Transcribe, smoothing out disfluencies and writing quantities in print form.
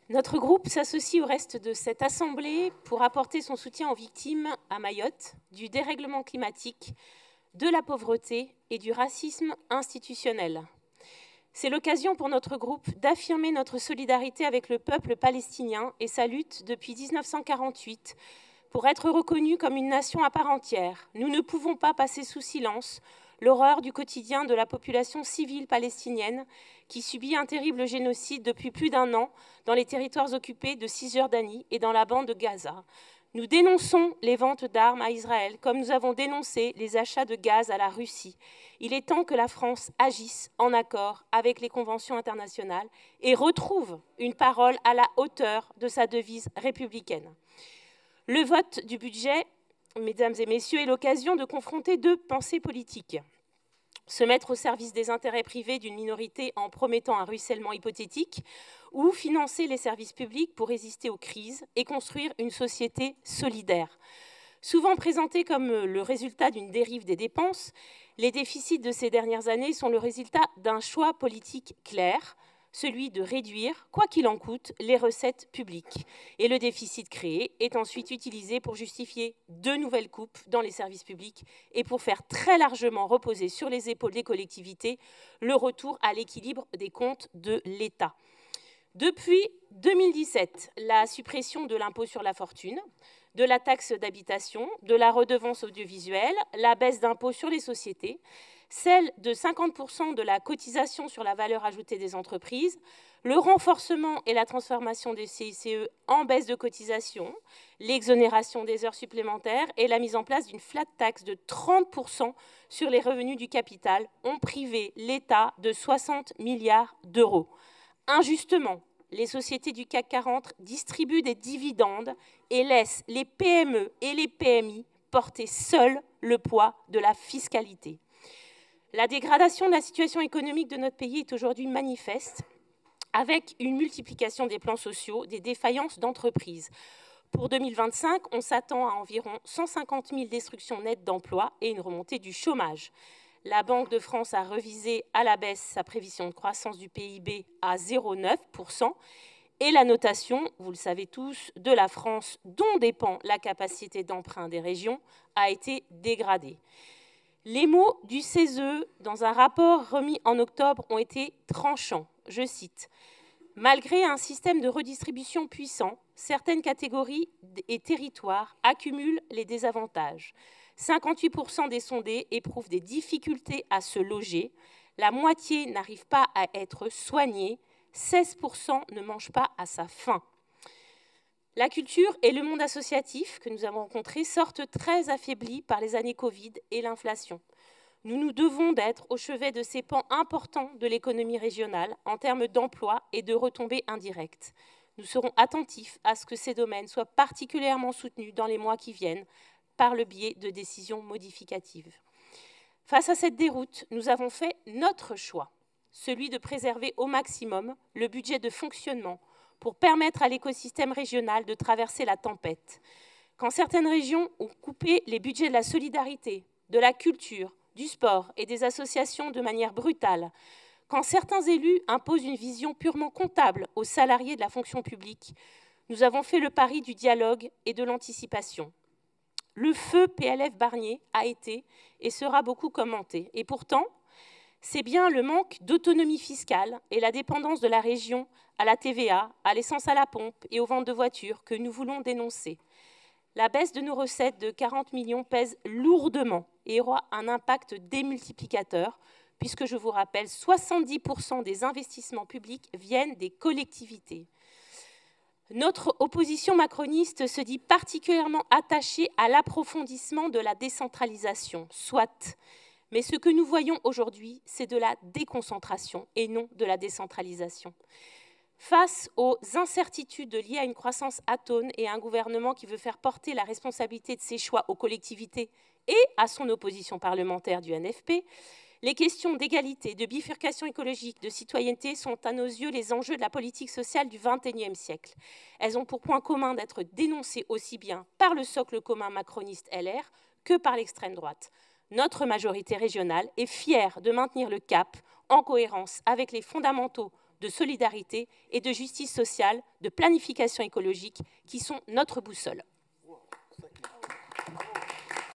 Notre groupe s'associe au reste de cette assemblée pour apporter son soutien aux victimes à Mayotte du dérèglement climatique, de la pauvreté et du racisme institutionnel. C'est l'occasion pour notre groupe d'affirmer notre solidarité avec le peuple palestinien et sa lutte depuis 1948 pour être reconnu comme une nation à part entière. Nous ne pouvons pas passer sous silence l'horreur du quotidien de la population civile palestinienne qui subit un terrible génocide depuis plus d'1 an dans les territoires occupés de Cisjordanie et dans la bande de Gaza. Nous dénonçons les ventes d'armes à Israël, comme nous avons dénoncé les achats de gaz à la Russie. Il est temps que la France agisse en accord avec les conventions internationales et retrouve une parole à la hauteur de sa devise républicaine. Le vote du budget, mesdames et messieurs, est l'occasion de confronter 2 pensées politiques. Se mettre au service des intérêts privés d'une minorité en promettant un ruissellement hypothétique, ou financer les services publics pour résister aux crises et construire une société solidaire. Souvent présentés comme le résultat d'une dérive des dépenses, les déficits de ces dernières années sont le résultat d'un choix politique clair, celui de réduire, quoi qu'il en coûte, les recettes publiques. Et le déficit créé est ensuite utilisé pour justifier de nouvelles coupes dans les services publics et pour faire très largement reposer sur les épaules des collectivités le retour à l'équilibre des comptes de l'État. Depuis 2017, la suppression de l'impôt sur la fortune, de la taxe d'habitation, de la redevance audiovisuelle, la baisse d'impôt sur les sociétés, celle de 50% de la cotisation sur la valeur ajoutée des entreprises, le renforcement et la transformation des CICE en baisse de cotisation, l'exonération des heures supplémentaires et la mise en place d'une flat tax de 30% sur les revenus du capital ont privé l'État de 60 milliards d'euros. Injustement, les sociétés du CAC 40 distribuent des dividendes et laissent les PME et les PMI porter seuls le poids de la fiscalité. La dégradation de la situation économique de notre pays est aujourd'hui manifeste, avec une multiplication des plans sociaux, des défaillances d'entreprises. Pour 2025, on s'attend à environ 150 000 destructions nettes d'emplois et une remontée du chômage. La Banque de France a revisé à la baisse sa prévision de croissance du PIB à 0,9% et la notation, vous le savez tous, de la France, dont dépend la capacité d'emprunt des régions, a été dégradée. Les mots du CESE dans un rapport remis en octobre ont été tranchants. Je cite : « Malgré un système de redistribution puissant, certaines catégories et territoires accumulent les désavantages. 58% des sondés éprouvent des difficultés à se loger, la moitié n'arrive pas à être soignée, 16% ne mangent pas à sa faim. » La culture et le monde associatif que nous avons rencontrés sortent très affaiblis par les années Covid et l'inflation. Nous nous devons d'être au chevet de ces pans importants de l'économie régionale en termes d'emploi et de retombées indirectes. Nous serons attentifs à ce que ces domaines soient particulièrement soutenus dans les mois qui viennent par le biais de décisions modificatives. Face à cette déroute, nous avons fait notre choix, celui de préserver au maximum le budget de fonctionnement pour permettre à l'écosystème régional de traverser la tempête. Quand certaines régions ont coupé les budgets de la solidarité, de la culture, du sport et des associations de manière brutale, quand certains élus imposent une vision purement comptable aux salariés de la fonction publique, nous avons fait le pari du dialogue et de l'anticipation. Le feu PLF Barnier a été et sera beaucoup commenté. Et pourtant, c'est bien le manque d'autonomie fiscale et la dépendance de la région à la TVA, à l'essence à la pompe et aux ventes de voitures que nous voulons dénoncer. La baisse de nos recettes de 40 millions pèse lourdement et aura un impact démultiplicateur, puisque je vous rappelle, 70% des investissements publics viennent des collectivités. Notre opposition macroniste se dit particulièrement attachée à l'approfondissement de la décentralisation, soit. Mais ce que nous voyons aujourd'hui, c'est de la déconcentration et non de la décentralisation. Face aux incertitudes liées à une croissance atone et à un gouvernement qui veut faire porter la responsabilité de ses choix aux collectivités et à son opposition parlementaire du NFP, les questions d'égalité, de bifurcation écologique, de citoyenneté sont à nos yeux les enjeux de la politique sociale du XXIe siècle. Elles ont pour point commun d'être dénoncées aussi bien par le socle commun macroniste LR que par l'extrême droite. Notre majorité régionale est fière de maintenir le cap en cohérence avec les fondamentaux de solidarité et de justice sociale, de planification écologique, qui sont notre boussole.